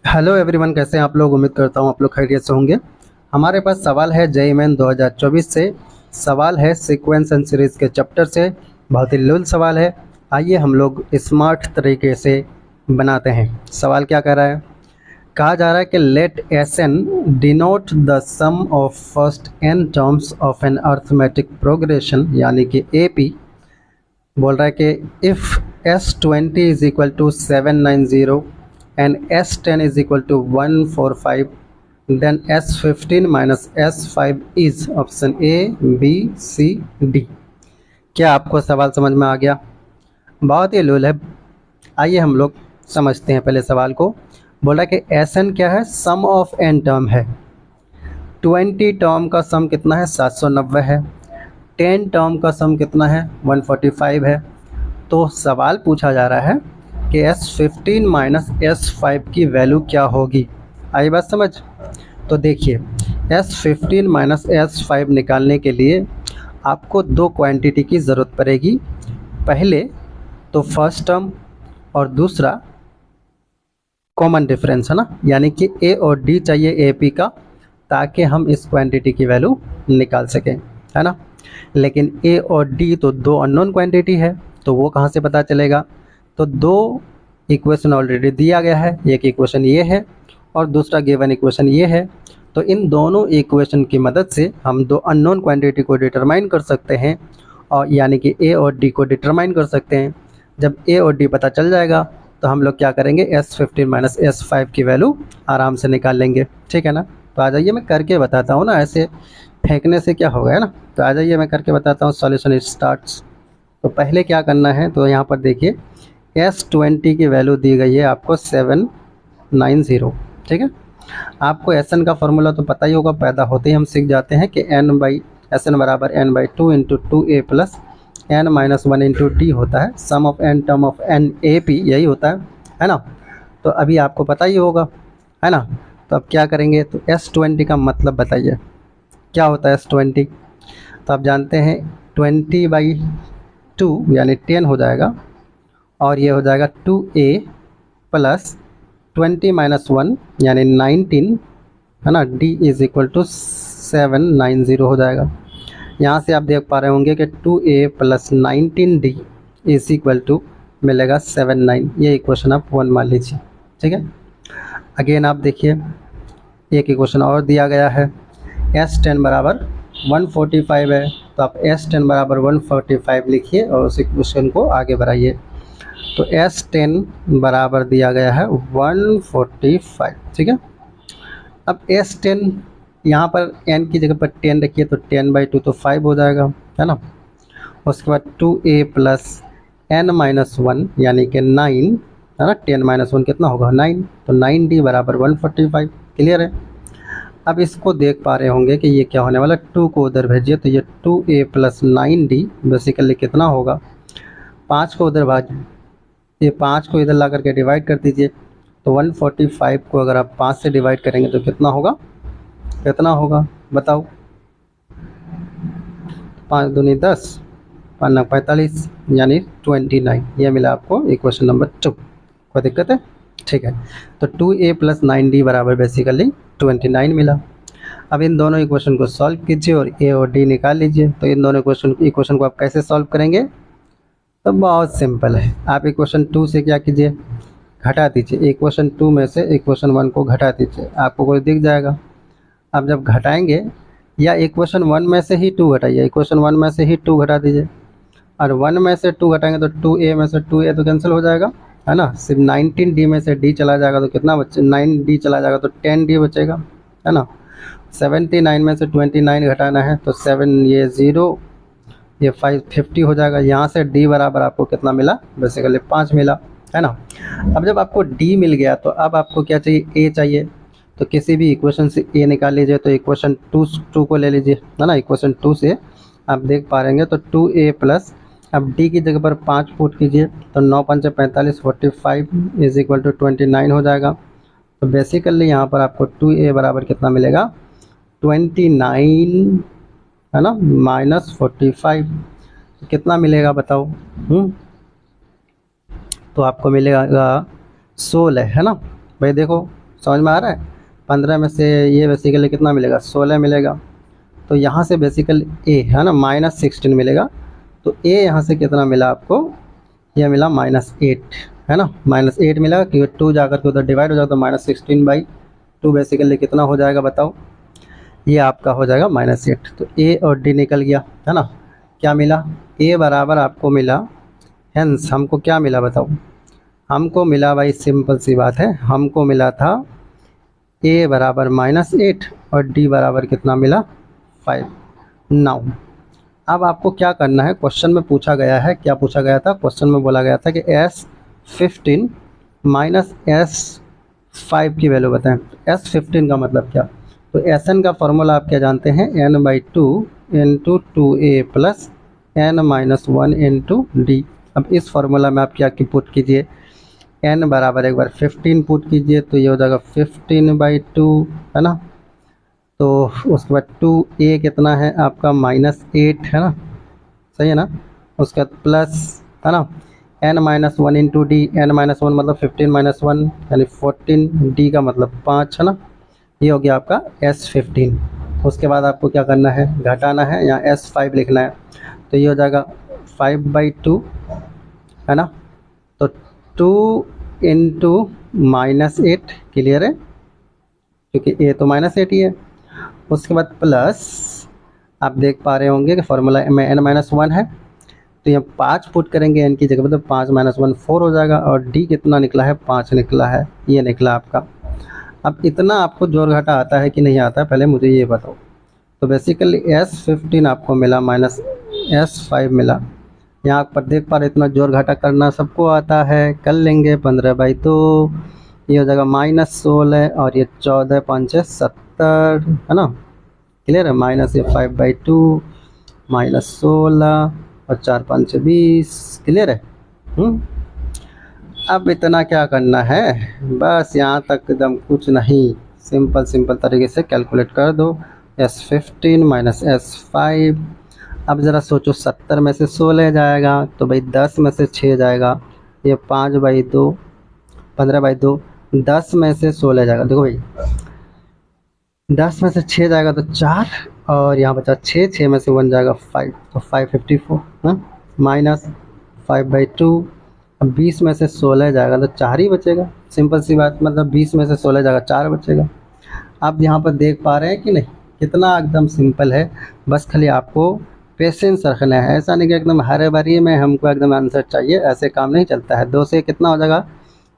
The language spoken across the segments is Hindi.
हेलो एवरीवन, कैसे हैं आप लोग। उम्मीद करता हूँ आप लोग खैरियत से होंगे। हमारे पास सवाल है जेईई मेन 2024 से। सवाल है सीक्वेंस एंड सीरीज के चैप्टर से। बहुत ही लुल सवाल है। आइए हम लोग स्मार्ट तरीके से बनाते हैं। सवाल क्या कह रहा है। कहा जा रहा है कि let S N denote the sum of first N terms of an arithmetic progression, यानी कि ए पी। बोल रहा है कि if S20 is equal to 790 and S10 is equal to 145, then S15 minus S5 is option A, B, C, D. क्या आपको सवाल समझ में आ गया। बहुत ही लूल है। आइए हम लोग समझते हैं पहले सवाल को। बोला कि एस एन क्या है, सम ऑफ एन टर्म है। 20 टर्म का सम कितना है, 790 है। 10 टर्म का सम कितना है, 145 है। तो सवाल पूछा जा रहा है कि S15 माइनस S5 की वैल्यू क्या होगी। आई बात समझ। तो देखिए, S15 माइनस S5 निकालने के लिए आपको दो क्वांटिटी की ज़रूरत पड़ेगी। पहले तो फर्स्ट टर्म और दूसरा कॉमन डिफरेंस है ना, यानी कि ए और डी चाहिए ए पी का, ताकि हम इस क्वांटिटी की वैल्यू निकाल सकें, है ना। लेकिन ए और डी तो दो अननोन क्वांटिटी है, तो वो कहाँ से पता चलेगा। तो दो इक्वेशन ऑलरेडी दिया गया है। एक इक्वेशन ये है और दूसरा गिवन इक्वेशन ये है। तो इन दोनों इक्वेशन की मदद से हम दो अननोन क्वांटिटी को डिटरमाइन कर सकते हैं, और यानी कि ए और डी को डिटरमाइन कर सकते हैं। जब ए और डी पता चल जाएगा तो हम लोग क्या करेंगे, S15 माइनस S5 की वैल्यू आराम से निकाल लेंगे। ठीक है ना। तो आ जाइए मैं करके बताता हूँ ना, ऐसे फेंकने से क्या होगा, है ना। तो आ जाइए मैं करके बताता हूँ। Solution starts. तो पहले क्या करना है, तो यहाँ पर देखिए S20 की वैल्यू दी गई है आपको 790। ठीक है। आपको एस एन का फॉर्मूला तो पता ही होगा, पैदा होते ही हम सीख जाते हैं कि एन बाई एस एन बराबर n by two into two a plus n minus one into d होता है। Sum of n term of an A P, यही होता है ना। तो अभी आपको पता ही होगा, है ना। तो अब क्या करेंगे, तो S20 का मतलब बताइए क्या होता है S20। तो आप जानते हैं 20/2 यानी 10 हो जाएगा, और ये हो जाएगा 2a प्लस 20 माइनस 1 यानी 19, है ना। d इज इक्वल टू 790 हो जाएगा। यहाँ से आप देख पा रहे होंगे कि 2a plus 19d is equal to मिलेगा 79। ये इक्वेशन आप 1 मान लीजिए। ठीक है। अगेन आप देखिए, एक इक्वेशन और दिया गया है। S10 बराबर 145 है, तो आप S10 बराबर 145 लिखिए और उस इक्वेशन को आगे बढ़ाइए। तो S10 बराबर दिया गया है 145। ठीक है। अब S10 यहाँ पर n की जगह पर 10 रखिए, तो 10/2 तो 5 हो जाएगा, है ना। उसके बाद 2a प्लस n माइनस 1 यानी कि 9, है ना। 10 माइनस 1 कितना होगा, 9। तो 9d बराबर 145। क्लियर है। अब इसको देख पा रहे होंगे कि ये क्या होने वाला, 2 को उधर भेजिए तो ये 2a प्लस 9d बेसिकली कितना होगा, 5 को उधर भाजिए, ये 5 को इधर ला करके डिवाइड कर दीजिए। तो 145 को अगर आप 5 से डिवाइड करेंगे तो कितना होगा, बताओ। 5 दूनी 10, 5 नंग 45 यानी 29। ये मिला आपको इक्वेशन नंबर 2। कोई दिक्कत है। ठीक है। तो 2a प्लस 9d बराबर बेसिकली 29 मिला। अब इन दोनों इक्वेशन को सॉल्व कीजिए और a और d निकाल लीजिए। तो इन दोनों इक्वेशन को आप कैसे सॉल्व करेंगे, तो बहुत सिंपल है। आप इक्वेशन 2 से क्या कीजिए, घटा दीजिए। इक्वेशन 2 में से इक्वेशन 1 को घटा दीजिए, आपको कोई दिख जाएगा। अब जब घटाएंगे, या इक्वेशन 1 में से ही 2 घटाइए, इक्वेशन 1 में से ही 2 घटा दीजिए। और 1 में से 2 घटाएंगे तो 2a में से 2a तो कैंसिल हो जाएगा, है ना। सिर्फ 19d में से d चला जाएगा तो कितना बचे, 9d चला जाएगा तो 10d बचेगा, है ना। 79 में से 29 घटाना है तो 7 ये 0, ये 5 50 हो जाएगा। यहाँ से d बराबर आपको कितना मिला, बेसिकली 5 मिला, है ना। अब जब आपको d मिल गया तो अब आपको क्या चाहिए, a चाहिए। तो किसी भी इक्वेशन से a निकाल लीजिए। तो इक्वेशन 2 को ले लीजिए, है ना। इक्वेशन 2 से आप देख पा रहेंगे तो 2a प्लस, अब d की जगह पर 5 पुट कीजिए तो 9 5 45, 45 इज इक्वल टू 29 हो जाएगा। तो बेसिकली यहाँ पर आपको 2a बराबर कितना मिलेगा, 29, है ना, माइनस 45 कितना मिलेगा बताओ। तो आपको मिलेगा 16, है ना। भाई देखो समझ में आ रहा है। 15 में से ये बेसिकली कितना मिलेगा, 16 मिलेगा। तो यहाँ से बेसिकली ए है ना -16 मिलेगा। तो ए यहाँ से कितना मिला आपको, यह मिला -8 है ना, -8 मिला क्योंकि 2 जाकर के उधर डिवाइड हो जाएगा तो -16/2 बेसिकली कितना हो जाएगा बताओ, ये आपका हो जाएगा -8। तो ए और डी निकल गया है ना। क्या मिला, ए बराबर आपको मिला, हेंस हमको क्या मिला बताओ, हमको मिला भाई सिंपल सी बात है, हमको मिला था ए बराबर -8 और डी बराबर कितना मिला 5। नाउ अब आपको क्या करना है, क्वेश्चन में पूछा गया है, क्या पूछा गया था, क्वेश्चन में बोला गया था कि S15 माइनस S5 की वैल्यू बताएं। S15 का मतलब क्या, तो Sn का फॉर्मूला आप क्या जानते हैं, n/2 × 2a plus n-1 × d। अब इस फार्मूला में आप क्या पुट कीजिए, n बराबर एक बार 15 पुट कीजिए तो ये हो जाएगा 15/2 है ना। तो उसके बाद 2a कितना है आपका -8 है ना, सही है ना। उसके बाद प्लस है ना n-1 × d, n-1 मतलब 15 - 1 यानी 14, d का मतलब 5 है ना। ये हो गया आपका S15। उसके बाद आपको क्या करना है, घटाना है, यहाँ S5 लिखना है। तो ये हो जाएगा 5/2 है ना। तो 2 × -8 क्लियर है, क्योंकि a तो -8 ही है। उसके बाद प्लस आप देख पा रहे होंगे कि फार्मूला में n-1 है, तो ये 5 पुट करेंगे n की जगह, मतलब 5 - 1 4 हो जाएगा। और d कितना निकला है, 5 निकला है, ये निकला आपका। अब इतना आपको जोड़ घटा आता है कि नहीं आता है, पहले मुझे ये बताओ। तो बेसिकली S15 आपको मिला -S5 मिला। यहाँ पर देख पा रहे इतना जोड़ घटा करना सबको आता है, कर लेंगे। 15/2 ये हो जाएगा -16 और ये 14 × 5 = 70 है ना, क्लियर है। -5/2 -16 और 4 × 5 = 20, क्लियर है। अब इतना क्या करना है, बस यहाँ तक एकदम कुछ नहीं, सिंपल तरीके से कैलकुलेट कर दो। S15 - S5। अब ज़रा सोचो, 70 में से 16 जाएगा तो भाई 10 में से 6 जाएगा, ये 5/2 15/2, 10 में से 16 जाएगा, देखो भाई 10 में से 6 जाएगा तो 4 और यहाँ बचा 6 में से 1 जाएगा 5, तो 554 -5/2। अब 20 में से 16 जाएगा तो 4 ही बचेगा, सिंपल सी बात, मतलब 20 में से 16 जाएगा 4 बचेगा। आप यहाँ पर देख पा रहे हैं कि नहीं, कितना एकदम सिंपल है। बस खाली आपको पेशेंस रखना है, ऐसा नहीं कि एकदम हरे भरी में हमको एकदम आंसर चाहिए, ऐसे काम नहीं चलता है। 2 से कितना हो जाएगा,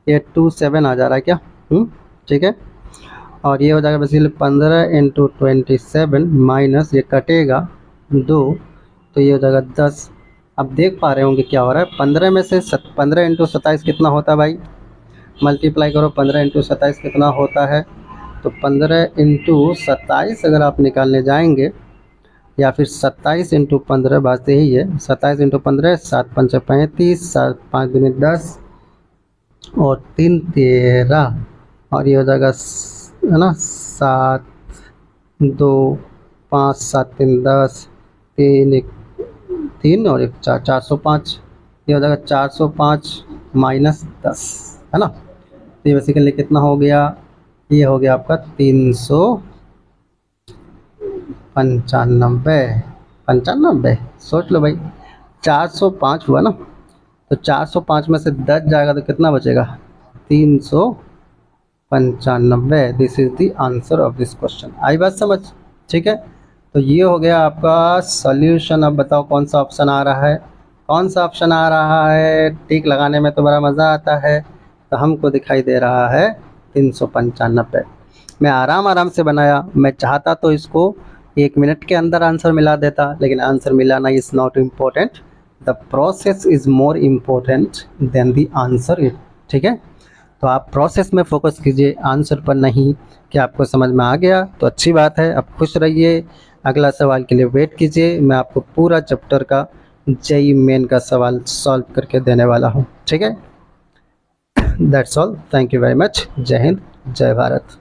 ये 27 आ जा रहा है क्या, ठीक है। और ये हो जाएगा बेसिकली 15 × 27 माइनस ये कटेगा 2, तो ये हो जाएगा 10। अब देख पा रहे होंगे क्या हो रहा है, 15 में से 15 × 27 कितना होता है भाई, मल्टीप्लाई करो, 15 × 27 कितना होता है। तो 15 × 27 अगर आप निकालने जाएंगे, या फिर 27 × 15 बात यही है, 27 × 15 7 × 5 = 35, 7 5 दूनी 10 और 3 13, और ये हो जाएगा है ना 7 2 5 7 3 10, 3 1 3 और 1 4, 405। ये हो जाएगा 405 - 10 है ना। तो ये बेसिकली कितना हो गया, ये हो गया आपका 395। सोच लो भाई, 405 हुआ ना, तो 405 में से 10 जाएगा तो कितना बचेगा, 395। This is the answer of this question. आई बात समझ, ठीक है। तो ये हो गया आपका सॉल्यूशन। अब बताओ कौन सा ऑप्शन आ रहा है, कौन सा ऑप्शन आ रहा है। टिक लगाने में तो बड़ा मज़ा आता है, तो हमको दिखाई दे रहा है 395। मैं आराम से बनाया, मैं चाहता तो इसको 1 मिनट के अंदर आंसर मिला देता, लेकिन आंसर मिलाना is not important, the process is more important then the answer it, ठीक है। तो आप प्रोसेस में फोकस कीजिए, आंसर पर नहीं। कि आपको समझ में आ गया तो अच्छी बात है, अब खुश रहिए। अगला सवाल के लिए वेट कीजिए, मैं आपको पूरा चैप्टर का जेईई मेन का सवाल सॉल्व करके देने वाला हूँ, ठीक है। That's all, thank you very much. जय हिंद, जय भारत।